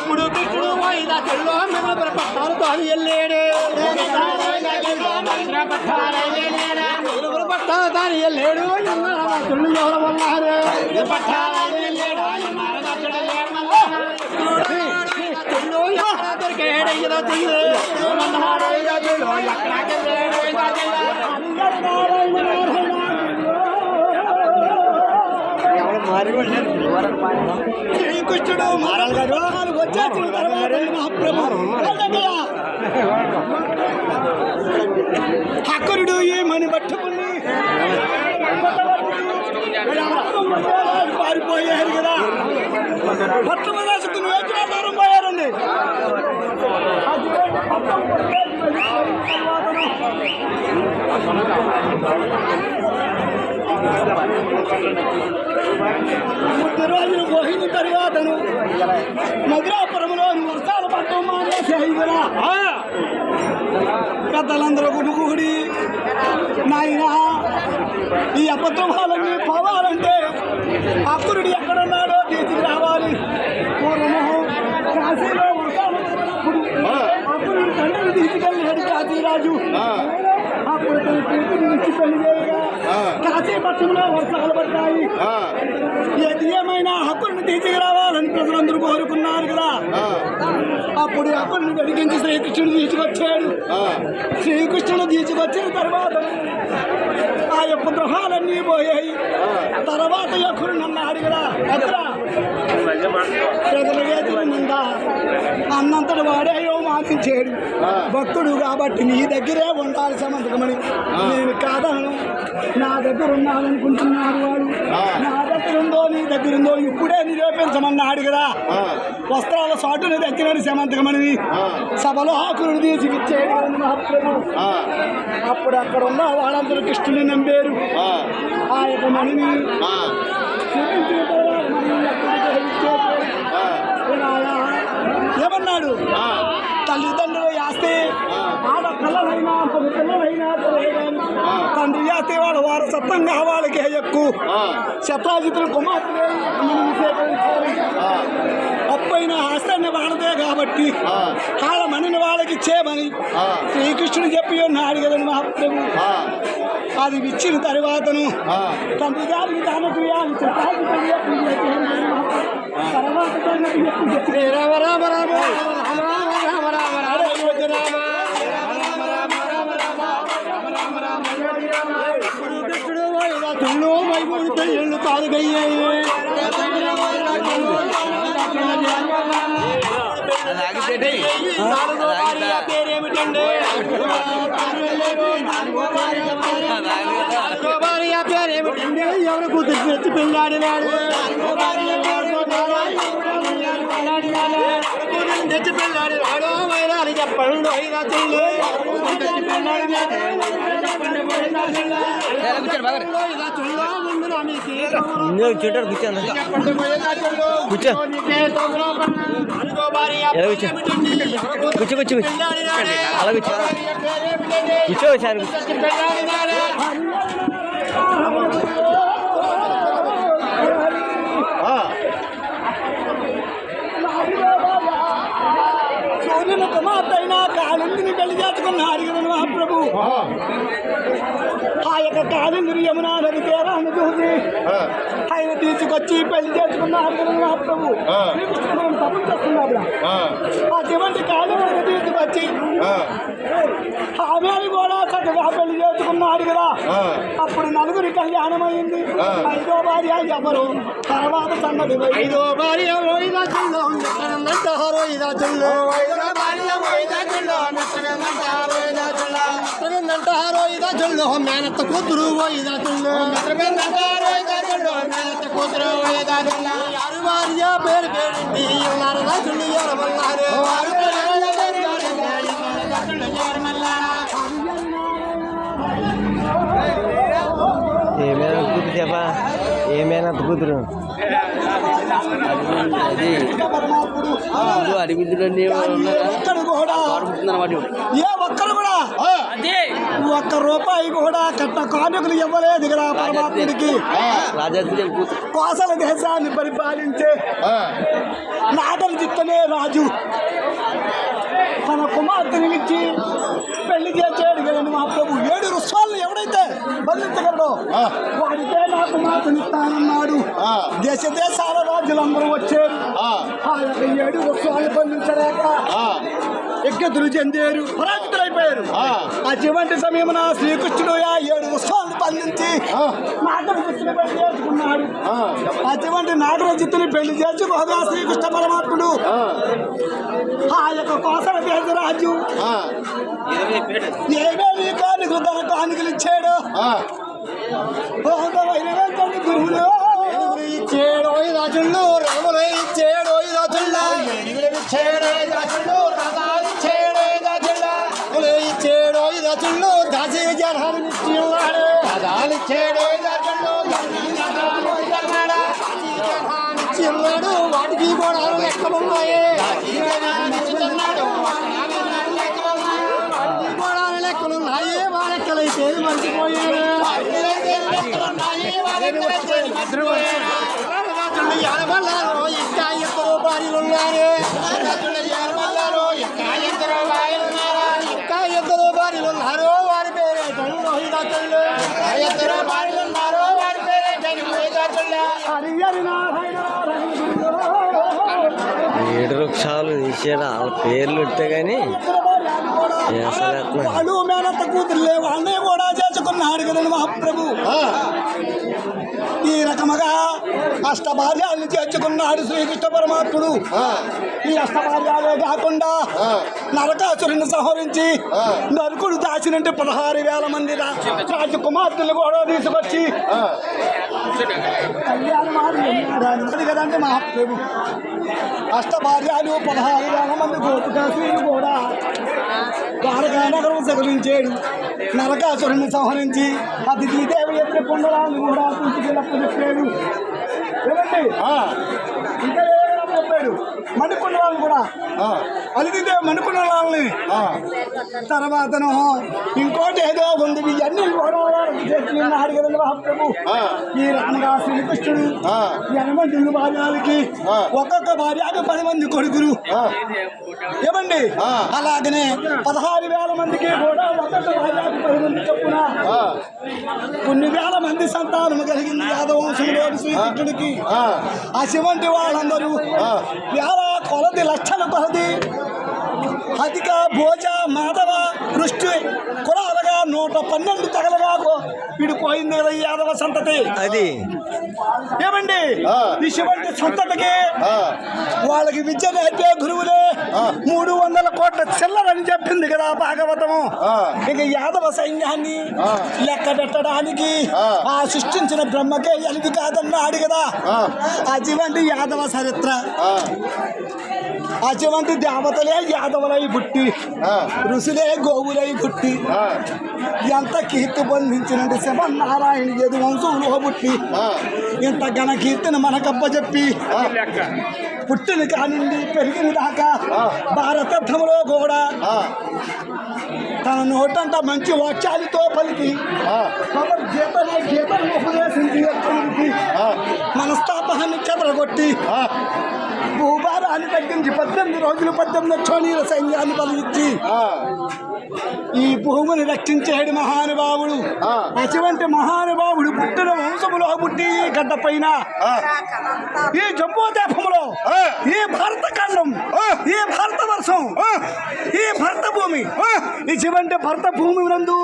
ఇప్పుడు కృష్ణుడు వాయిదా చెల్లో మిమ్మల్ని పట్టాలు తాను వెళ్ళాడు పట్టాలు తాను వెళ్ళాడు చెల్లు ఎవరు ఉన్నారు చెల్లు దొరికేడయ్యదో చెల్లు శ్రీకృష్ణుడు మహారాజు గారు వచ్చేసిన తర్వాత మహాప్రభు హక్కురుడు ఏమని పట్టుకుని పారిపోయారు కదా పట్టణ రాసుకుని వచ్చిన దూరం పోయారండి రోజులు పోయిన తర్వాతను మధురాపురంలోని వర్షాలు పట్టడం మానేసాయి కదా పెద్దలందరూ గుమికూడి నాయన ఈ అబద్ధమాలన్నీ పోవాలంటే అక్కురుడు ఎక్కడున్నాడో తీసుకు రావాలి పూర్వము కాశీలో వర్షాలు అక్కురుడు తండ్రిని తీసుకెళ్ళాడు కాశీరాజు అప్పుడు తన కూతురు నుంచి పెళ్లి చేయగా కాశీపట్నంలో వర్షాలు పడ్డాయి ఏది ఏమైనా హక్కుని తీసుకురావాలని ప్రజలందరూ కోరుకున్నారు కదా అప్పుడు హక్కుని వెలిగించి శ్రీకృష్ణుడు తీసుకొచ్చాడు శ్రీకృష్ణుడు తీసుకొచ్చిన తర్వాత ఆ యొక్క గృహాలన్నీ పోయాయి తర్వాత హక్కుడు నన్ను అడిగరా ప్రజల వేదిక నిందా అన్నంతటి వాడేయో మాటించాడు భక్తుడు కాబట్టి నీ దగ్గరే ఉండాలి సమంతకమని నేను కాదను నా దగ్గర ఉన్నాననుకుంటున్నాడు వాడు నా దగ్గర ఉందో నీ దగ్గర ఉందో ఇప్పుడే నిరూపించమన్నాడు కదా వస్త్రాల సాటుని దగ్గర సమంతకమని సభలో ఆకులు తీసి ఇచ్చేది మహాప్రభు అప్పుడు అక్కడ ఉన్న వాళ్ళందరూ కృష్ణుని నమ్మారు ఆ యొక్క మణిని ఏమన్నాడు తల్లిదండ్రులు వేస్తే ఆడ పిల్లలైనా పిల్లలైనా తండ్రి వేస్తే వాడు వారసత్వంగా వాళ్ళకి ఎక్కువ శతాజితులు కుమార్తె అప్పైన ఆస్తాన్ని వాడదే కాబట్టి వాళ్ళ మనిని వాళ్ళకి ఇచ్చేమని శ్రీకృష్ణుడు చెప్పి ఉన్నాడు కదండి మహాప్రభు అది ఇచ్చిన తర్వాతను తండ్రి గారికి దానికి రామ రామ రామ రామ రామ కృష్ణుడు వైపుడు పెళ్ళిళ్ళు తారుగయ్యాయి పేరేమిటండి పేరేమిటండి ఎవరు కూతురు తెచ్చి పెళ్ళాడినాడు తెచ్చి పెళ్ళాడినాడు వైరాలు చెప్పండు చూడారు కూర్చో కూర్చో కూర్చో అలా కూర్చో కూర్చో సార్ సూర్యుని కుమార్తె కాళిందిని పెళ్లి చేసుకున్నాడు కదా మహాప్రభు ఆ యొక్క కాళిందిని యమునా నది తీరాన్ని చూసి ఆయన తీసుకొచ్చి పెళ్లి చేసుకున్నాడు కదా మహాప్రభు శ్రీకృష్ణుడు తపం చేస్తున్నాడు అటువంటి కాళిందిని తీసుకొచ్చి ఆమె కూడా చక్కగా పెళ్లి చేసుకున్నాడు కదా అప్పుడు నలుగురి కళ్యాణం అయింది ఐదో భార్య ఎవరు తర్వాత సంగతి ఐదో భార్య మేనత్త కూతురు మేనత్త కూతురు యారు భార్య పేరు పేరింది నారదా చుండి ఎవరమన్నారు ఏమైనా కూతురు చెప్పా ఏమైనా కూతురు అడిగిద్దులన్నీ ఏ ఒక్కరు కూడా ఒక్క రూపాయి కూడా కట్ట కానుకలు ఇవ్వలేదు కదా పరమాత్ముడికి కోసల దేశాన్ని పరిపాలించే నాగల చిత్త వెంటనే రాజు తన కుమార్తెని ఇచ్చి పెళ్లి చేసాడు కదండి మా ప్రభు. 7 రుస్వాలను ఎవడైతే బంధించగలడో వాడితే నా కుమార్తెని ఇస్తానన్నాడు. దేశ దేశాల రాజులందరూ వచ్చారు. ఆ యొక్క 7 రుస్వాలను బంధించలేక యజ్ఞతులు చెందారు, పరాజితులైపోయారు. అటువంటి సమయమున శ్రీకృష్ణుడు ఆ 7 రుస్వాలను బంధించి నాగరజిత్తుని పెళ్లి చేసుకున్నాడు. అటువంటి నాగరజిత్తుని పెళ్లి చేసుకోగా శ్రీకృష్ణ పరమాత్ముడు ఆ యొక్క కోసల రాజు ఏమేమి కానుకలు తన కానుకలు ఇచ్చాడు. గురువులు ఇచ్చాడు రాజుల్లో రాములు ఇచ్చాడు రాజుల్లా ఇచ్చాడు రాజుల్లో దాసి జనాలు ఇచ్చిన్నాడు. రథాలు ఇచ్చాడు చిన్నాడు. వాటికి కూడా లెక్కలున్నాయి. లెక్కలున్నాయి. వాళ్ళెక్కలైతే మర్చిపోయారు. ఇంకా ఇద్దరు భార్యలు ఉన్నారు. ఇంకా ఇద్దరు భార్యలు ఉన్నారు. వారి పేరే రోహిదాచులు. ఇద్దరు భార్యలు ఉన్నారు. వారి పేరే ఏడు వృక్షాలు తీసాడు. వాళ్ళ పేర్లు ఉంటే కానీ వాళ్ళు మేనత్త కూతురులే వాళ్ళనే కూడా చేసుకున్నాడు కదండి మహాప్రభు. ఈ రకముగా అష్టభార్యాలను చేర్చుకున్నాడు శ్రీకృష్ణ పరమాత్ముడు. ఈ అష్టభార్యాలే కాకుండా నరకాసురుని సంహరించి నరకుడు దాచినంటే 16,000 మంది రాజకుమార్తెలు కూడా తీసుకొచ్చి కళ్యాణం కదండి మహాప్రభు. అష్టభార్యాలు 16,000 మంది గోపికాసురులు కూడా ద్వారకా నగరం సగలించాడు. నరకాసురుని సంహరించి అతిథిదేవి ఎత్తి పొందడాన్ని కూడా తీసుకెళ్ళప్పచెప్పాడు. ఏమండి ఇంకా ఏమైనా చెప్పాడు. మణికొండవాళ్ళు కూడా అతిథిదేవి మణికొండవాళ్ళని తర్వాతను ఇంకోటి ఏదో ఉంది. ఇవన్నీ కూడా చేస్తున్నాడు కదండి మహాప్రభు. ఈ రకంగా శ్రీకృష్ణుడు 8 భార్యలకి ఒక్కొక్క భార్యకి 10 మంది కొడుకులు. ఏమండి అలాగనే 16,000 మందికి కూడా ఒక్కొక్క భార్యకి 10 మంది చొప్పున కొన్ని వేల మంది సంతానం కలిగింది యాదవ వంశంలోని శ్రీకృష్ణుడికి. అటువంటి వాళ్ళందరూ వేల కొలది లక్షల కొలది అధిక భోజ మాధవ వృష్టి కులాలుగా 112 తెగలుగా విడిపోయింది కదా ఈ యాదవ సంతతి. అది ఏమండి ఇటువంటి సంతతికి వాళ్ళకి విద్య నేర్పే గురువులే 300 కోట్ల చిల్లరని చెప్పింది కదా భాగవతము. ఇక యాదవ సైన్యాన్ని లెక్క పెట్టడానికి ఆ సృష్టించిన బ్రహ్మకే ఎలిది కాదన్నాడు కదా. అటువంటి యాదవ చరిత్ర, అటువంటి దేవతలే యాదవులై పుట్టి ఋషులే గోవులై పుట్టి ఎంత కీర్తి పొందించినట్టు శివనారాయణ యదు వంశంలో పుట్టి ఇంత ఘన కీర్తిని మనకప్పచెప్పి పుట్టిన కానిండి పెరిగిన దాకా భారతత్వంలో కూడా తన నోటంతా మంచి వాక్యాలతో పలికి గీతను ఉపదేశించి మనస్తాపాన్ని చెదరగొట్టి భూభారాన్ని తగ్గించి 18 రోజులు 18 క్షోణీల సైన్యాన్ని బలిచ్చి ఈ భూమిని రక్షించేడు మహానుభావుడు. అటువంటి మహానుభావుడు పుట్టిన వంశములో పుట్టి ఈ గడ్డ పైన ఈ జంబోద్వీపంలో ఈ భారత ఖండం ఈ భారతవర్షం ఈ భరత భూమి ఇటువంటి భరత భూమి నందు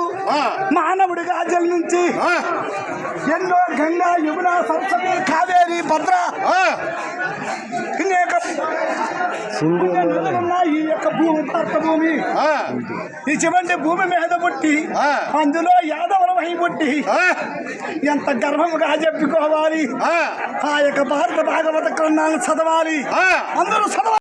మానవుడిగా జన్మించి ఎన్నో గంగా యమున సరస్వతి కావేరి భద్ర ఈ యొక్క భూమి భరత భూమి ఇటువంటి భూమి మీద పుట్టి అందులో యాదవులమై పుట్టి ఎంత గర్వముగా చెప్పుకోవాలి. ఆ యొక్క భారత భాగవత గ్రంథాలను చదవాలి. అందరూ చదవాలి.